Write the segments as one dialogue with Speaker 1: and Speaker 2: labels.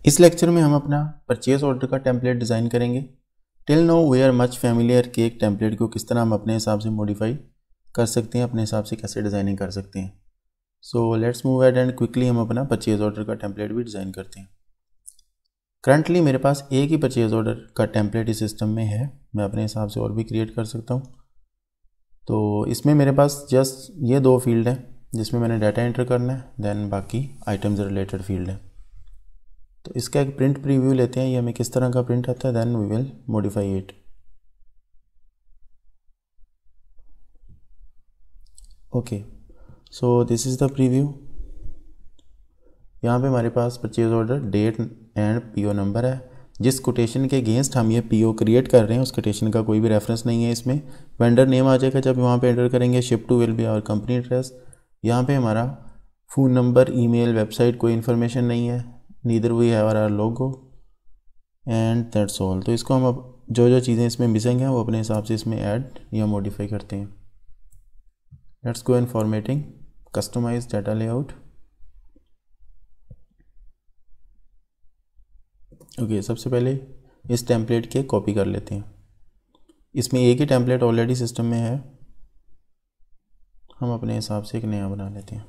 Speaker 1: इस लेक्चर में हम अपना परचेज ऑर्डर का टेम्पलेट डिज़ाइन करेंगे। Till now we are much familiar कि एक टेम्पलेट को किस तरह हम अपने हिसाब से मॉडिफाई कर सकते हैं, अपने हिसाब से कैसे डिज़ाइनिंग कर सकते हैं। So let's move ahead and quickly हम अपना परचेज ऑर्डर का टेम्पलेट भी डिज़ाइन करते हैं। करंटली मेरे पास एक ही परचेज ऑर्डर का टेम्पलेट इस सिस्टम में है, मैं अपने हिसाब से और भी क्रिएट कर सकता हूँ। तो इसमें मेरे पास जस्ट ये दो फील्ड हैं जिसमें मैंने डाटा एंटर करना है, देन बाकी आइटम्स रिलेटेड फील्ड है। तो इसका एक प्रिंट प्रीव्यू लेते हैं, ये हमें किस तरह का प्रिंट आता है, then we will modify it. Okay, so this is the preview. यहाँ पे हमारे पास purchase order date and PO number है। जिस कोटेशन के अगेंस्ट हम ये पीओ क्रिएट कर रहे हैं उस कोटेशन का कोई भी रेफरेंस नहीं है इसमें। वेंडर नेम आ जाएगा जब वहाँ पे एंटर करेंगे। Ship to will be our company address. यहाँ पे हमारा फ़ोन नंबर, ईमेल, वेबसाइट कोई इन्फॉर्मेशन नहीं है। Neither we have our logo and that's all. तो इसको हम अब जो चीज़ें इसमें मिसिंग हैं वो अपने हिसाब से इसमें ऐड या मॉडिफाई करते हैं। Let's go in formatting, customize data layout. Okay, सबसे पहले इस टेम्पलेट के कॉपी कर लेते हैं। इसमें एक ही टेम्पलेट ऑलरेडी सिस्टम में है, हम अपने हिसाब से एक नया बना लेते हैं।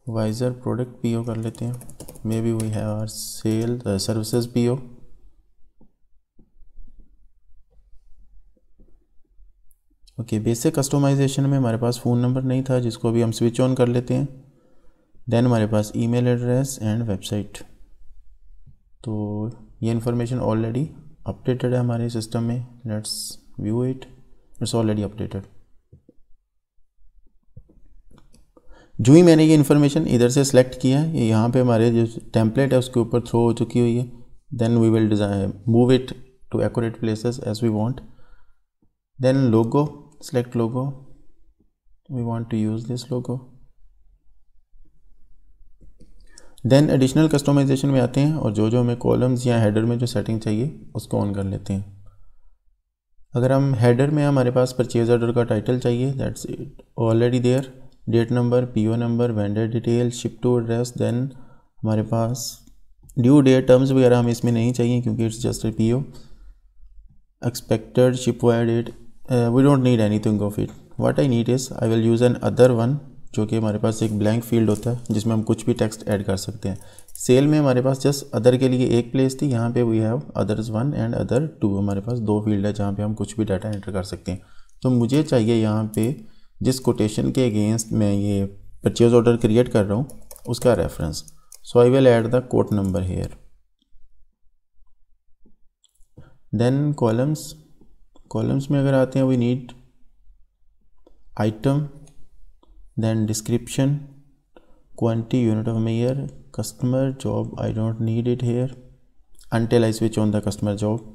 Speaker 1: वाइजर प्रोडक्ट पीओ कर लेते हैं। Maybe we have our sale services PO. Okay, basic customization में हमारे पास फ़ोन नंबर नहीं था जिसको अभी हम स्विच ऑन कर लेते हैं। देन हमारे पास ईमेल एड्रेस एंड वेबसाइट। तो ये इन्फॉर्मेशन ऑलरेडी अपडेटेड है हमारे सिस्टम में। Let's view it, it's already updated. जो ही मैंने ये इन्फॉर्मेशन इधर से सिलेक्ट किया है, ये यहाँ पे हमारे जो टेम्पलेट है उसके ऊपर थ्रो हो चुकी हुई है। Then we will design move it to accurate places as we want. Then logo, select logo, we want to use this logo. Then additional customization में आते हैं और जो हमें कॉलम्स या हेडर में जो सेटिंग चाहिए उसको ऑन कर लेते हैं। अगर हम हेडर में हमारे पास परचेज ऑर्डर का टाइटल चाहिए, that's it already there. Date number, PO number, vendor detail, ship to address. Then हमारे पास ड्यू डेट, टर्म्स वगैरह हमें इसमें नहीं चाहिए क्योंकि it's just a PO. Expected ship via date, we don't need anything of it. What I need is I will use an other one, जो कि हमारे पास एक ब्लैंक फील्ड होता है जिसमें हम कुछ भी टेक्स्ट ऐड कर सकते हैं। सेल में हमारे पास जस्ट अदर के लिए एक प्लेस थी, यहाँ पे we have others 1 and other 2। हमारे पास दो फील्ड है जहाँ पे हम कुछ भी डाटा एंटर कर सकते हैं। तो मुझे चाहिए यहाँ पे जिस कोटेशन के अगेंस्ट मैं ये परचेज ऑर्डर क्रिएट कर रहा हूँ उसका reference. So I will add the quote number here. Then columns में अगर आते हैं, we need item, then description, quantity, unit of measure, customer, job. I don't need it here until I switch on the customer job.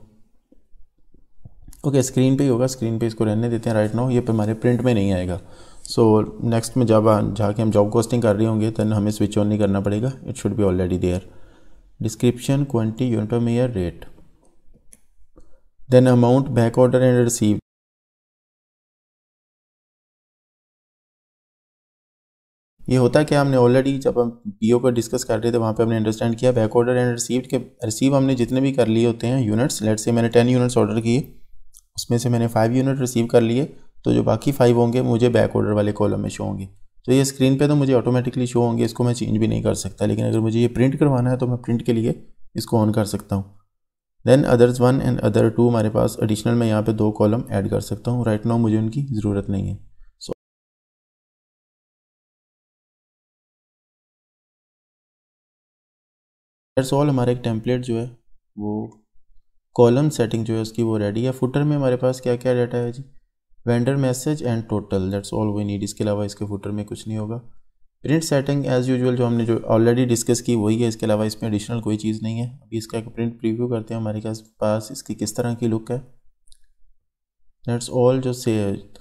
Speaker 1: Okay, screen पे ही होगा, screen पे इसको रहने देते हैं राइट नाउ। ये हमारे प्रिंट में नहीं आएगा। सो नेक्स्ट में जब जाके हम जॉब कॉस्टिंग कर रहे होंगे तो हमें स्विच ऑन नहीं करना पड़ेगा, it should be already there. Description, quantity, unit of measure, rate. Then amount, back order and receive. ये होता क्या, हमने ऑलरेडी जब हम पीओ पर डिस्कस कर रहे थे वहाँ पे हमने अंडरस्टैंड किया बैक ऑर्डर एंड रिसीव्ड के रिसीव हमने जितने भी कर लिए होते हैं यूनिट्स। लेट्स से मैंने 10 यूनिट्स ऑर्डर किए, उसमें से मैंने 5 यूनिट रिसीव कर लिए, तो जो बाकी 5 होंगे मुझे बैक ऑर्डर वाले कॉलम में शो होंगे। तो ये स्क्रीन पे तो मुझे ऑटोमेटिकली शो होंगे, इसको मैं चेंज भी नहीं कर सकता। लेकिन अगर मुझे ये प्रिंट करवाना है तो मैं प्रिंट के लिए इसको ऑन कर सकता हूँ। देन अदर्स 1 एंड अदर 2 हमारे पास एडिशनल मैं यहाँ पे 2 कॉलम ऐड कर सकता हूँ। राइट नाउ मुझे उनकी ज़रूरत नहीं है। That's all. हमारा एक टेम्पलेट जो है वो कॉलम सेटिंग जो है उसकी वो रेडी है। फुटर में हमारे पास क्या क्या डाटा है जी, vendor message and total, that's all we need. इसके अलावा इसके फुटर में कुछ नहीं होगा। प्रिंट सेटिंग एज़ यूजुअल जो हमने जो ऑलरेडी डिस्कस की वही है, इसके अलावा इसमें एडिशनल कोई चीज़ नहीं है। अभी इसका एक प्रिंट प्रीव्यू करते हैं हमारे पास इसकी किस तरह की लुक है। That's all. जो से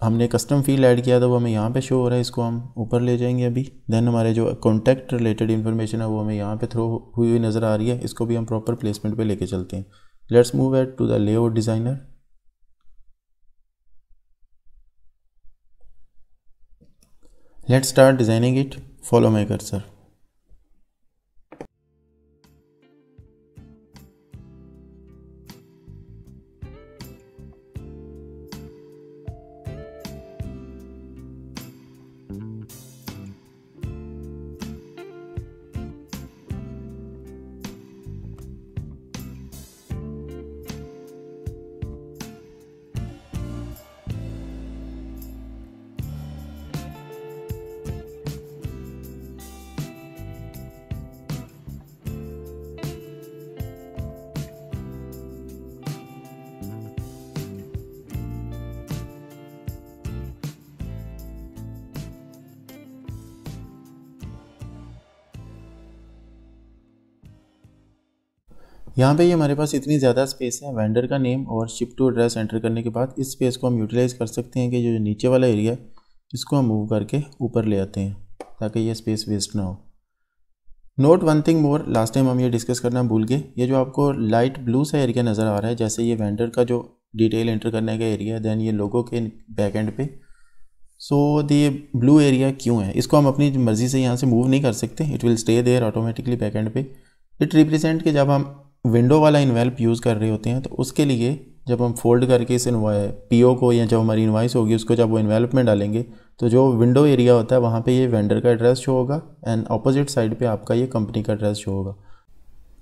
Speaker 1: हमने कस्टम फील्ड ऐड किया था वो हमें यहाँ पे शो हो रहा है, इसको हम ऊपर ले जाएंगे अभी। देन हमारे जो कॉन्टैक्ट रिलेटेड इन्फॉर्मेशन है वो हमें यहाँ पे थ्रो हुई हुई नज़र आ रही है, इसको भी हम प्रॉपर प्लेसमेंट पे लेके चलते हैं। Let's move at to the layout designer. Let's start designing it. Follow my cursor. यहाँ पे ये हमारे पास इतनी ज़्यादा स्पेस है, वेंडर का नेम और शिप टू एड्रेस एंटर करने के बाद इस स्पेस को हम यूटिलाइज़ कर सकते हैं कि जो नीचे वाला एरिया है इसको हम मूव करके ऊपर ले आते हैं ताकि ये स्पेस वेस्ट ना हो। Note one thing more, last time हम ये डिस्कस करना भूल गए, ये जो आपको लाइट ब्लू सा एरिया नज़र आ रहा है, जैसे ये वेंडर का जो डिटेल एंटर करने का एरिया है, दैन ये लोगो के बैक एंड पे, सो ये ब्लू एरिया क्यों है, इसको हम अपनी मर्ज़ी से यहाँ से मूव नहीं कर सकते, it will stay there automatically back end पे। इट रिप्रेजेंट कि जब हम विंडो वाला इन्वेल्प यूज़ कर रहे होते हैं तो उसके लिए जब हम फोल्ड करके इस पीओ को या जो हमारी इनवाइस होगी उसको जब वो इन्वेल्प में डालेंगे तो जो विंडो एरिया होता है वहाँ पे ये वेंडर का एड्रेस शो होगा एंड अपोजिट साइड पे आपका ये कंपनी का एड्रेस शो होगा।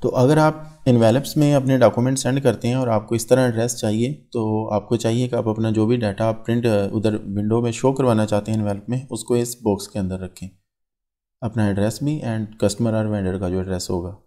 Speaker 1: तो अगर आप इन्वेल्प्स में अपने डॉक्यूमेंट सेंड करते हैं और आपको इस तरह एड्रेस चाहिए तो आपको चाहिए कि आप अपना जो भी डाटा आप प्रिंट उधर विंडो में शो करवाना चाहते हैं इन्वेल्प में उसको इस बॉक्स के अंदर रखें, अपना एड्रेस भी एंड कस्टमर और वेंडर का जो एड्रेस होगा।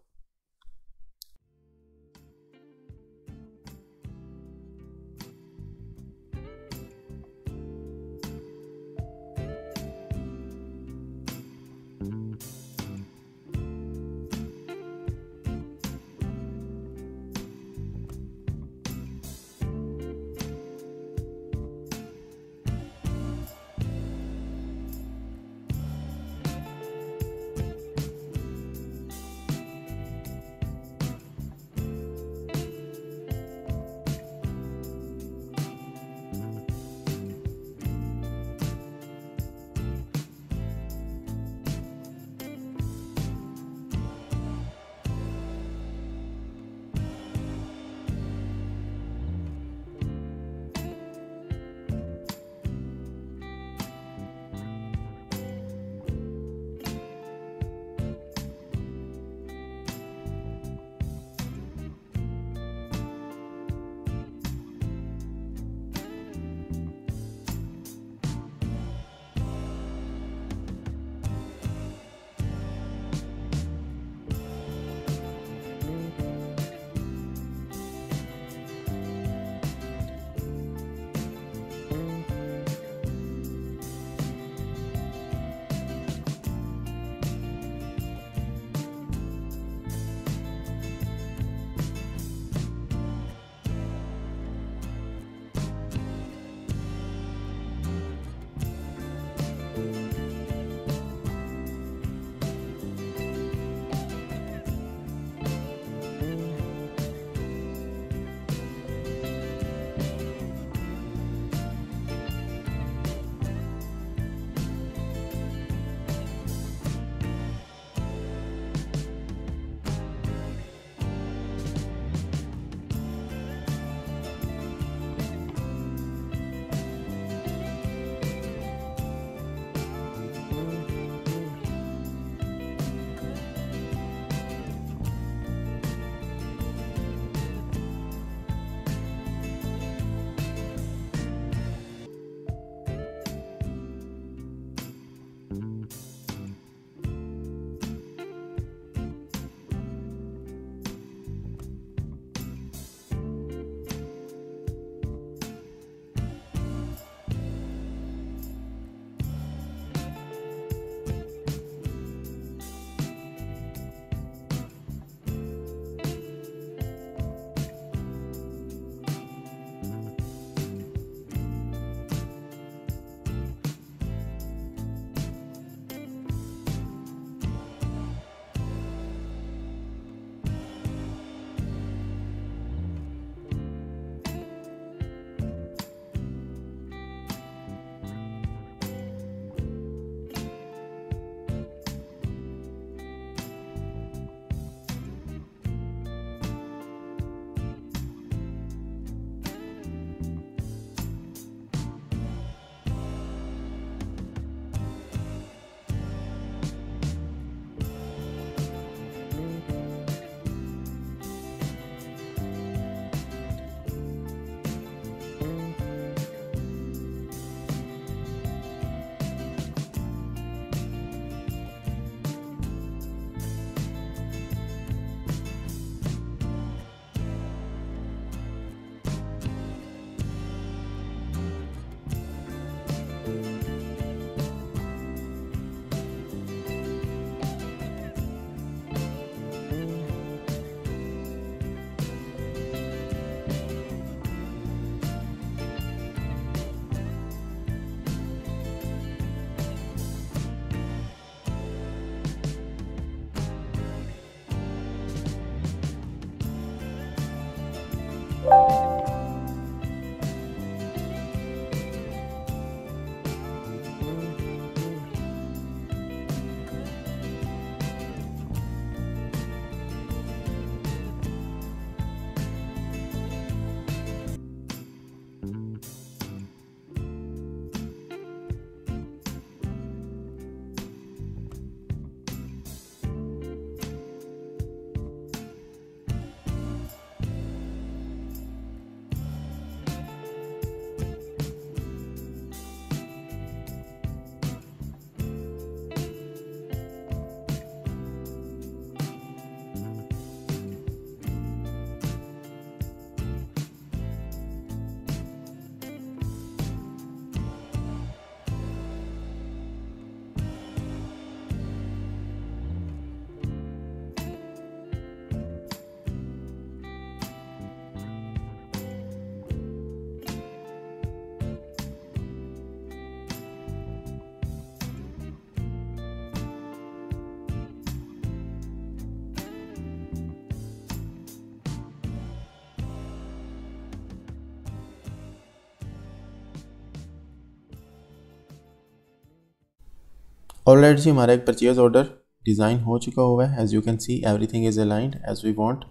Speaker 1: ऑलराइट जी, हमारा एक परचेज ऑर्डर डिज़ाइन हो चुका हुआ है। As you can see everything is aligned as we want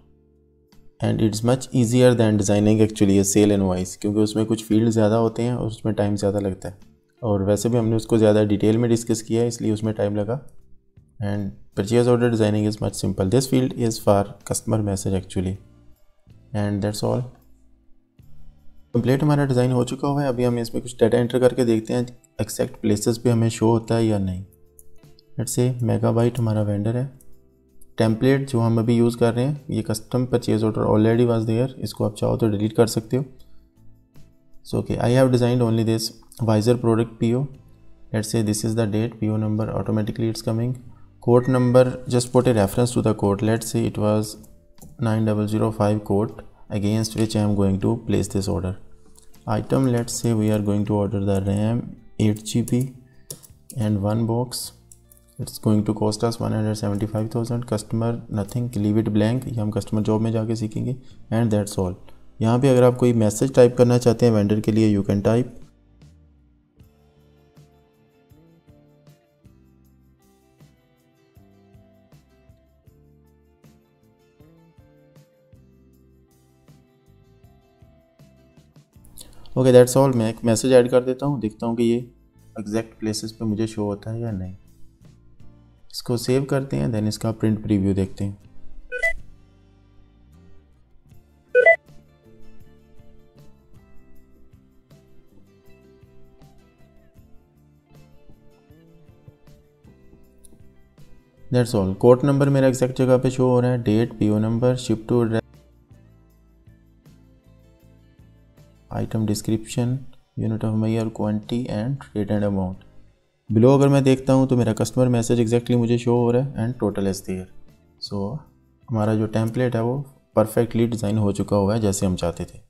Speaker 1: and it's much easier than designing actually a sale invoice, क्योंकि उसमें कुछ फील्ड ज़्यादा होते हैं और उसमें टाइम ज़्यादा लगता है, और वैसे भी हमने उसको ज़्यादा डिटेल में डिस्कस किया है इसलिए उसमें टाइम लगा। And purchase order designing is much simple. This field is for customer message actually, and that's all. Complete हमारा डिज़ाइन हो चुका हुआ है। अभी हम इसमें कुछ डाटा एंटर करके देखते हैं एक्जैक्ट प्लेसेस पे हमें शो होता है या नहीं। लेट्स से मेगाबाइट हमारा वेंडर है। टेम्पलेट जो हम अभी यूज़ कर रहे हैं ये custom purchase order already was there, इसको आप चाहो तो डिलीट कर सकते हो। So okay, I have designed only this wiser product PO। Let's say this is the date, PO number automatically it's coming, quote number just put a reference to the quote. Let's say it was 9005 quote against which I am going to place this order. Item, let's say we are going to order the RAM 8GB and one box. It's going to cost us 175,000. Customer nothing, leave it blank, ये हम customer job में जाके सीखेंगे। And that's all. यहाँ पे अगर आप कोई मैसेज टाइप करना चाहते हैं वेंडर के लिए, you can type. Okay that's all. मैं एक मैसेज ऐड कर देता हूँ, देखता हूँ कि ये एग्जैक्ट प्लेसेस पे मुझे शो होता है या नहीं। इसको सेव करते हैं, देन इसका प्रिंट प्रीव्यू देखते हैं। That's all. कोड नंबर मेरा एग्जैक्ट जगह पे शो हो रहा है, date, PO number, ship to address, item description, unit of measure, quantity and rate and amount. Below अगर मैं देखता हूँ तो मेरा कस्टमर मैसेज एग्जैक्टली मुझे शो हो रहा है and total is there. So हमारा जो टेम्पलेट है वो परफेक्टली डिज़ाइन हो चुका हुआ है जैसे हम चाहते थे।